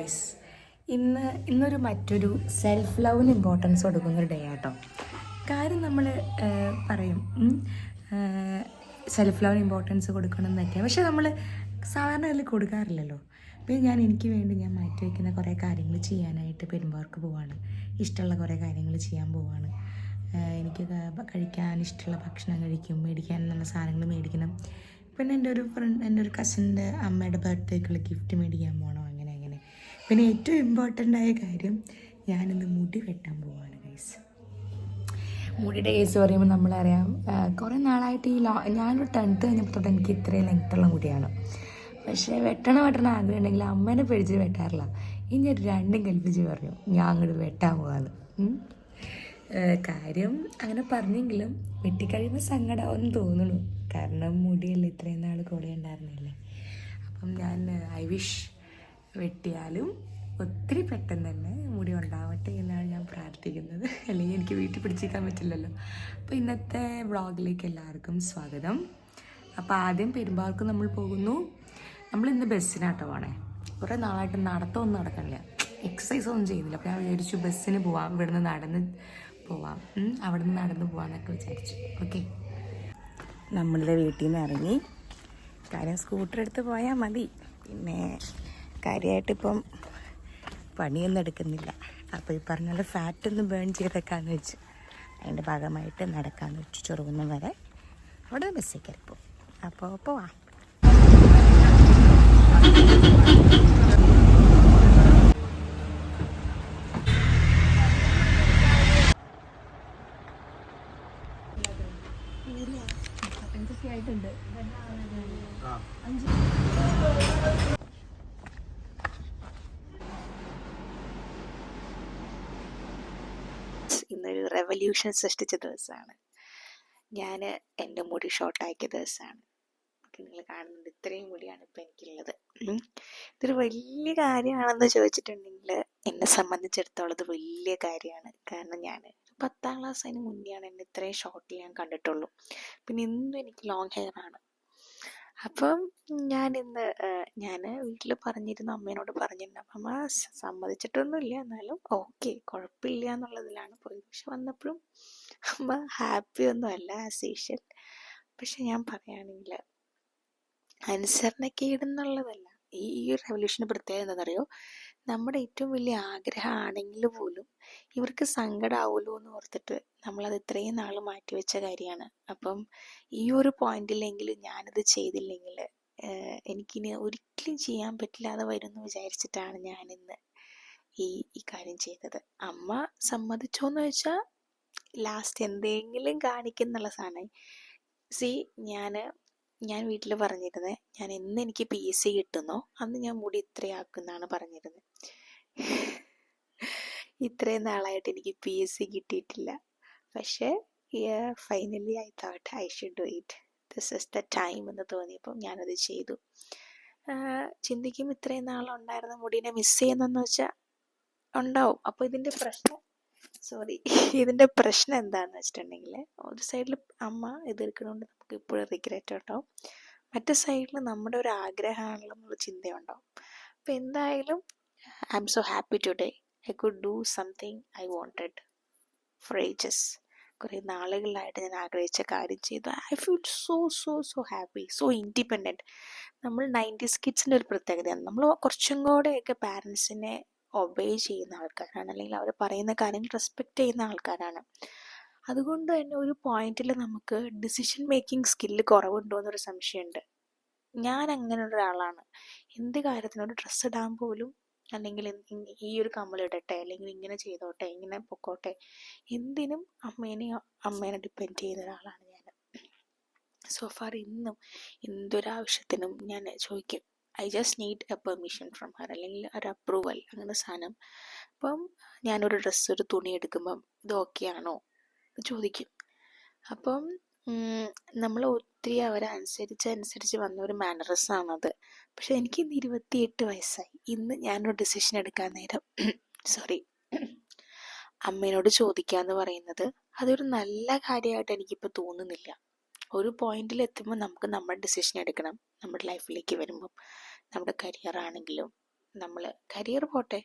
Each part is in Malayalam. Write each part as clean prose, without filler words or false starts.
ഗൈസ്, ഇന്നൊരു മറ്റൊരു സെൽഫ് ലവിന് ഇമ്പോർട്ടൻസ് കൊടുക്കുന്നൊരു ഡേ ആട്ടോ. കാര്യം നമ്മൾ പറയും സെൽഫ് ലവിന് ഇമ്പോർട്ടൻസ് കൊടുക്കണം എന്നൊക്കെയാണ്, പക്ഷെ നമ്മൾ സാധാരണ അതിൽ കൊടുക്കാറില്ലല്ലോ. പിന്നെ എനിക്ക് വേണ്ടി ഞാൻ മാറ്റി വയ്ക്കുന്ന കുറേ കാര്യങ്ങൾ ചെയ്യാനായിട്ട് പെരുമ്പാവൂർക്ക് പോവാണ്. ഇഷ്ടമുള്ള കുറേ കാര്യങ്ങൾ ചെയ്യാൻ പോവാണ്. എനിക്ക് കഴിക്കാൻ ഇഷ്ടമുള്ള ഭക്ഷണം കഴിക്കും, മേടിക്കാൻ നല്ല സാധനങ്ങൾ മേടിക്കണം. പിന്നെ എൻ്റെ ഒരു കസിൻ്റെ അമ്മയുടെ ബർത്ത്ഡേക്കുള്ള ഗിഫ്റ്റ് മേടിക്കാൻ പോകണം. അങ്ങനെ പിന്നെ ഏറ്റവും ഇമ്പോർട്ടൻ്റ് ആയ കാര്യം, ഞാനിന്ന് മുടി വെട്ടാൻ പോവാണ് ഗൈസ്. മുടിയുടെ കേസ് പറയുമ്പോൾ നമ്മളറിയാം, കുറേ നാളായിട്ട് ഞാനൊരു 10th കഴിഞ്ഞപ്പോൾ തൊട്ട് എനിക്ക് ഇത്രയും ലെങ്ത്തുള്ള മുടിയാണ്. പക്ഷേ വെട്ടണം ആഗ്രഹം ഉണ്ടെങ്കിൽ അമ്മേനെ പേടിച്ച് വെട്ടാറില്ല. ഇനി ഒരു രണ്ടും കൽപ്പിച്ച് പറഞ്ഞു ഞാൻ അങ്ങോട്ട് വെട്ടാൻ പോകാമെന്ന്. കാര്യം അങ്ങനെ പറഞ്ഞെങ്കിലും വെട്ടിക്കഴിയുമ്പോൾ സങ്കടമാവെന്ന് തോന്നുന്നു. കാരണം മുടിയല്ല ഇത്രയും നാൾ കൂടെ ഉണ്ടായിരുന്നില്ലേ. അപ്പം ഞാൻ ഐ വിഷ് വെട്ടിയാലും ഒത്തിരി പെട്ടെന്ന് തന്നെ മുടി ഉണ്ടാവട്ടെ എന്നാണ് ഞാൻ പ്രാർത്ഥിക്കുന്നത്. അല്ലെങ്കിൽ എനിക്ക് വീട്ടിൽ പിടിച്ചിരിക്കാൻ പറ്റില്ലല്ലോ. അപ്പോൾ ഇന്നത്തെ വ്ളോഗിലേക്ക് എല്ലാവർക്കും സ്വാഗതം. അപ്പോൾ ആദ്യം പെരുമ്പാവൂർക്ക് നമ്മൾ പോകുന്നു. നമ്മളിന്ന് ബസ്സിനാട്ടോ പോണേ. കുറേ നാളായിട്ട് നടത്തമൊന്നും നടക്കണില്ല, എക്സസൈസ് ഒന്നും ചെയ്യുന്നില്ല. അപ്പോൾ ഞാൻ വിചാരിച്ചു ബസ്സിന് പോവാം, ഇവിടുന്ന് നടന്ന് പോവാം, അവിടെ നിന്ന് നടന്ന് പോവാമെന്നൊക്കെ വിചാരിച്ചു. ഓക്കെ, നമ്മളുടെ വീട്ടിൽ നിന്ന് ഇറങ്ങി. കാര്യം സ്കൂട്ടർ എടുത്ത് പോയാൽ മതി, പിന്നെ കാര്യമായിട്ടിപ്പം പണിയൊന്നും എടുക്കുന്നില്ല. അപ്പോൾ ഈ പറഞ്ഞ പോലെ ഫാറ്റൊന്നും ബേൺ ചെയ്തേക്കാന്ന് വെച്ച് അതിൻ്റെ ഭാഗമായിട്ട് നടക്കാമെന്ന് വെച്ച് ചെറുകുന്നം വരെ അവിടെ ബസ്സിൽ കയറി പോകും. അപ്പോൾ പോവാം. ഇന്നൊരു റെവല്യൂഷൻ സൃഷ്ടിച്ച ദിവസമാണ്. ഞാൻ എൻ്റെ മുടി ഷോർട്ടാക്കിയ ദിവസമാണ്. നിങ്ങൾ കാണുന്നുണ്ട്, ഇത്രയും മുടിയാണ് ഇപ്പം എനിക്കുള്ളത്. ഇതൊരു വലിയ കാര്യമാണെന്ന് ചോദിച്ചിട്ടുണ്ടെങ്കിൽ എന്നെ സംബന്ധിച്ചിടത്തോളം ഇത് വലിയ കാര്യമാണ്. കാരണം ഞാൻ 10th ക്ലാസ് അതിന് മുന്നെയാണ് എന്നെ ഇത്രയും ഷോർട്ടിൽ ഞാൻ കണ്ടിട്ടുള്ളൂ. പിന്നെ ഇന്നും എനിക്ക് ലോങ് ഹെയർ ആണ്. അപ്പം ഞാൻ വീട്ടിൽ പറഞ്ഞിരുന്നു, അമ്മേനോട് പറഞ്ഞിരുന്നു. അപ്പം അമ്മ സമ്മതിച്ചിട്ടൊന്നുമില്ല, എന്നാലും ഓക്കെ കുഴപ്പമില്ല എന്നുള്ളതിലാണ് പോയത്. പക്ഷെ വന്നപ്പോഴും അമ്മ ഹാപ്പി ഒന്നും അല്ല ആസ് യൂഷ്വൽ. പക്ഷെ ഞാൻ പറയുകയാണെങ്കിൽ അനുസരണക്കേടെന്നുള്ളതല്ല, ഈ ഒരു റെവല്യൂഷന് പ്രത്യേകത എന്താണെന്നറിയോ? നമ്മുടെ ഏറ്റവും വലിയ ആഗ്രഹമാണെങ്കിൽ പോലും ഇവർക്ക് സങ്കടമാവുമല്ലോ എന്ന് ഓർത്തിട്ട് നമ്മളത് ഇത്രയും നാൾ മാറ്റിവെച്ച കാര്യമാണ്. അപ്പം ഈ ഒരു പോയിന്റിലെങ്കിലും ഞാനത് ചെയ്തില്ലെങ്കിൽ എനിക്കിനി ഒരിക്കലും ചെയ്യാൻ പറ്റില്ലാതെ വരും എന്ന് വിചാരിച്ചിട്ടാണ് ഞാനിന്ന് ഈ കാര്യം ചെയ്തത്. അമ്മ സമ്മതിച്ചോന്ന് വെച്ചാൽ ലാസ്റ്റ് എന്തെങ്കിലും കാണിക്കുന്നുള്ള സാധനം. ഞാൻ വീട്ടിൽ പറഞ്ഞിരുന്നത്, ഞാൻ എന്ന് എനിക്ക് PSC കിട്ടുന്നോ അന്ന് ഞാൻ മുടി ഇത്രയാക്കുന്നാണ് പറഞ്ഞിരുന്നത്. ഇത്രയും നാളായിട്ട് എനിക്ക് PSC കിട്ടിയിട്ടില്ല. പക്ഷേ finally I thought I should do it, this is the time എന്ന് തോന്നിയപ്പോൾ ഞാനത് ചെയ്തു. ചിന്തിക്കും, ഇത്രയും നാളുണ്ടായിരുന്ന മുടീനെ മിസ് ചെയ്യുന്നെന്ന് വെച്ചാൽ ഉണ്ടാവും. അപ്പോൾ ഇതിൻ്റെ പ്രശ്നം എന്താണെന്ന് വെച്ചിട്ടുണ്ടെങ്കിൽ, ഒരു സൈഡിൽ അമ്മ എതിർക്കണോണ്ട് നമുക്ക് ഇപ്പോഴും റിഗ്രറ്റ് ഉണ്ടാവും, മറ്റു സൈഡിൽ നമ്മുടെ ഒരു ആഗ്രഹമാണല്ലോ എന്നുള്ള ചിന്തയുണ്ടാവും. അപ്പോൾ എന്തായാലും I M so happy today. I could do something I wanted four ages. കുറേ നാളുകളിലായിട്ട് ഞാൻ ആഗ്രഹിച്ച കാര്യം ചെയ്തു. I feel so happy, so independent. നമ്മൾ 90s കിഡ്സിൻ്റെ ഒരു പ്രത്യേകതയാണ്, നമ്മൾ കുറച്ചും കൂടെയൊക്കെ പാരൻസിനെ ഒബേ ചെയ്യുന്ന ആൾക്കാരാണ്, അല്ലെങ്കിൽ അവർ പറയുന്ന കാര്യങ്ങൾ റെസ്പെക്റ്റ് ചെയ്യുന്ന ആൾക്കാരാണ്. അതുകൊണ്ട് തന്നെ ഒരു പോയിന്റിൽ നമുക്ക് ഡിസിഷൻ മേക്കിംഗ് സ്കില്ല് കുറവുണ്ടോ എന്നൊരു സംശയമുണ്ട്. ഞാൻ അങ്ങനെ ഒരാളാണ്. എന്ത് കാര്യത്തിനും, ഒരു ഡ്രസ്സ് ഇടാൻ പോലും, അല്ലെങ്കിൽ ഈ ഒരു കമ്മലിടട്ടെ, അല്ലെങ്കിൽ ഇങ്ങനെ ചെയ്തോട്ടെ, ഇങ്ങനെ പൊക്കോട്ടെ, എന്തിനും അമ്മേനെ ഡിപ്പെൻഡ് ചെയ്യുന്ന ഒരാളാണ് ഞാൻ. സോ ഫാർ ഇന്നും എന്തൊരാവശ്യത്തിനും ഞാൻ ചോദിക്കും, I just need A permission from her, അല്ലെങ്കിൽ ഒരു അപ്രൂവൽ, അങ്ങനെ സാധനം. അപ്പം ഞാനൊരു ഡ്രസ്സ്, ഒരു തുണി എടുക്കുമ്പം ഇത് ഓക്കെ ആണോ ചോദിക്കും. അപ്പം നമ്മൾ ഒത്തിരി അവരെ അനുസരിച്ച് വന്ന ഒരു മാനറിസമാണത്. പക്ഷെ എനിക്ക് ഇന്ന് 28 വയസ്സായി. ഇന്ന് ഞാനൊരു ഡിസിഷൻ എടുക്കാൻ നേരം അമ്മേനോട് ചോദിക്കാന്ന് പറയുന്നത് അതൊരു നല്ല കാര്യമായിട്ട് എനിക്കിപ്പോൾ തോന്നുന്നില്ല. ഒരു പോയിന്റിൽ എത്തുമ്പോൾ നമുക്ക് നമ്മുടെ ഡിസിഷൻ എടുക്കണം. നമ്മുടെ ലൈഫിലേക്ക് വരുമ്പം, നമ്മുടെ കരിയർ ആണെങ്കിലും നമ്മൾ കരിയർ പോട്ടെ,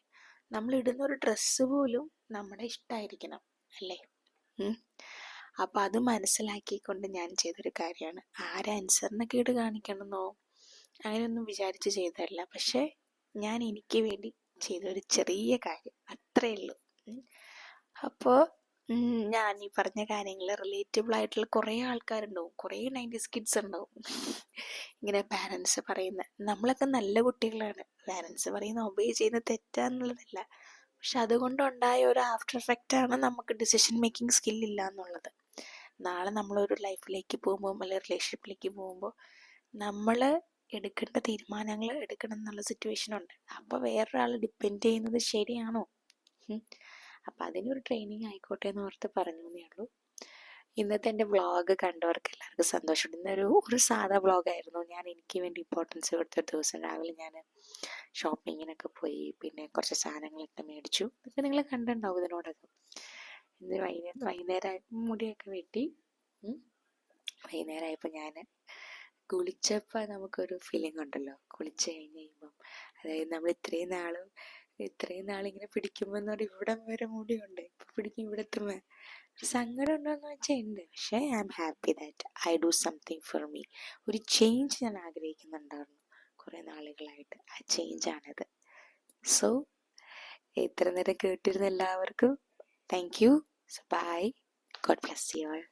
നമ്മൾ ഇടുന്ന ഒരു ഡ്രസ്സ് പോലും നമ്മുടെ ഇഷ്ടമായിരിക്കണം അല്ലേ? അപ്പം അത് മനസ്സിലാക്കിക്കൊണ്ട് ഞാൻ ചെയ്തൊരു കാര്യമാണ്. ആരനുസരണക്കേട് കാണിക്കണമെന്നോ അങ്ങനെയൊന്നും വിചാരിച്ച് ചെയ്തതല്ല. പക്ഷേ ഞാൻ എനിക്ക് വേണ്ടി ചെയ്തൊരു ചെറിയ കാര്യം, അത്രയേ ഉള്ളൂ. അപ്പോൾ ഞാൻ ഈ പറഞ്ഞ കാര്യങ്ങൾ റിലേറ്റബിൾ ആയിട്ടുള്ള കുറേ ആൾക്കാരുണ്ടാവും, കുറേ 90s കിഡ്സ് ഉണ്ടാവും. ഇങ്ങനെ പാരൻസ് പറയുന്ന, നമ്മളൊക്കെ നല്ല കുട്ടികളാണ്, പാരൻസ് പറയുന്ന ഒബേ ചെയ്യുന്ന തെറ്റാന്നുള്ളതല്ല, പക്ഷെ അതുകൊണ്ടുണ്ടായ ഒരു ആഫ്റ്റർ എഫക്റ്റാണ് നമുക്ക് ഡിസിഷൻ മേക്കിംഗ് സ്കില്ലില്ല എന്നുള്ളത്. നാളെ നമ്മളൊരു ലൈഫിലേക്ക് പോകുമ്പോൾ അല്ലെങ്കിൽ റിലേഷൻഷിപ്പിലേക്ക് പോകുമ്പോൾ നമ്മൾ എടുക്കേണ്ട തീരുമാനങ്ങൾ എടുക്കണം എന്നുള്ള സിറ്റുവേഷനുണ്ട്. അപ്പോൾ വേറൊരാൾ ഡിപ്പെൻഡ് ചെയ്യുന്നത് ശരിയാണോ? അപ്പം അതിനൊരു ട്രെയിനിങ് ആയിക്കോട്ടെ എന്ന് ഓർത്ത് പറഞ്ഞു എന്നേ ഉള്ളൂ. ഇന്നത്തെ എൻ്റെ വ്ളോഗ് കണ്ടവർക്ക് എല്ലാവർക്കും സന്തോഷമുണ്ട്. ഇന്നൊരു സാധാ വ്ളോഗായിരുന്നു. ഞാൻ എനിക്ക് വേണ്ടി ഇമ്പോർട്ടൻസ് കൊടുത്തൊരു ദിവസം. രാവിലെ ഞാൻ ഷോപ്പിങ്ങിനൊക്കെ പോയി, പിന്നെ കുറച്ച് സാധനങ്ങളൊക്കെ മേടിച്ചു. ഇതൊക്കെ നിങ്ങൾ കണ്ടിട്ടുണ്ടാവും ഇതിനോടൊക്കെ. ഇന്ന് വൈകുന്നേരം മുടിയൊക്കെ വെട്ടി വൈകുന്നേരമായപ്പോൾ ഞാൻ കുളിച്ചപ്പോൾ നമുക്കൊരു ഫീലിംഗ് ഉണ്ടല്ലോ, കുളിച്ച് കഴിഞ്ഞ് കഴിയുമ്പം. അതായത് നമ്മൾ ഇത്രയും നാളിങ്ങനെ പിടിക്കുമ്പോൾ എന്ന് പറഞ്ഞാൽ ഇവിടം വരെ മുടിയുണ്ട്, ഇപ്പം പിടിക്കും ഇവിടെ എത്തുമ്പോൾ. സങ്കടം ഉണ്ടോയെന്ന് വെച്ചാൽ ഉണ്ട്, പക്ഷേ I am happy that I do something for me. ഒരു ചേഞ്ച് ഞാൻ ആഗ്രഹിക്കുന്നുണ്ടായിരുന്നു കുറേ നാളുകളായിട്ട്. ആ ചേഞ്ചാണിത്. സോ ഇത്ര നേരം കേട്ടിരുന്ന എല്ലാവർക്കും thank you. Bye. God bless you all.